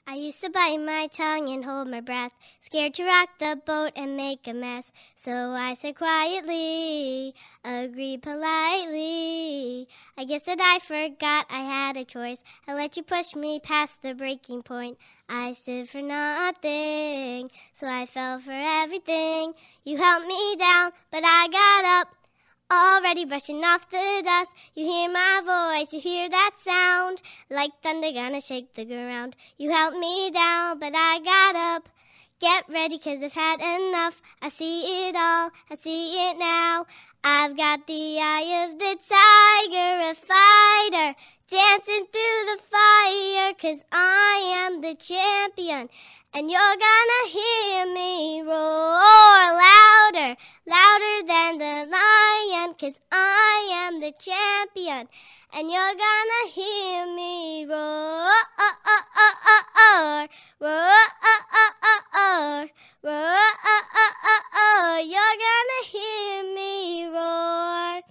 I used to bite my tongue and hold my breath, scared to rock the boat and make a mess. So I said quietly, agreed politely. I guess that I forgot I had a choice. I let you push me past the breaking point. I stood for nothing, so I fell for everything. You held me down, but I got up. Already brushing off the dust. You hear my voice, you hear that sound, like thunder gonna shake the ground. You held me down, but I got up. Get ready, 'cause I've had enough. I see it all, I see it now. I've got the eye of the tiger, a fighter, dancing through the fire, 'cause I am the champion, and you're gonna hear me roar louder, louder than the lion, 'cause I am the champion, and you're gonna hear me roar, roar, roar, you're gonna hear me roar.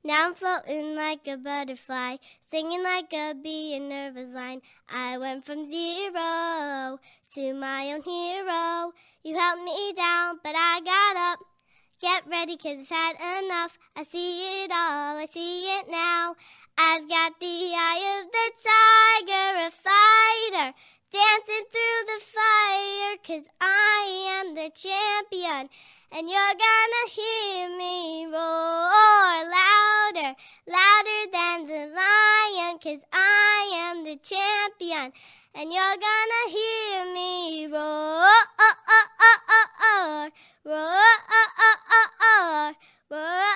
Now I'm floating like a butterfly, singing like a bee in nervous line. I went from zero to my own hero. You held me down, but I got up. Get ready, 'cause I've had enough. I see it all, I see it now. I've got the eye of the tiger, a fighter, dancing through the fire, 'cause I am the champion, and you're gonna hear me roar louder, louder than the lion, 'cause I am the champion, and you're gonna hear me roar, roar, roar, roar,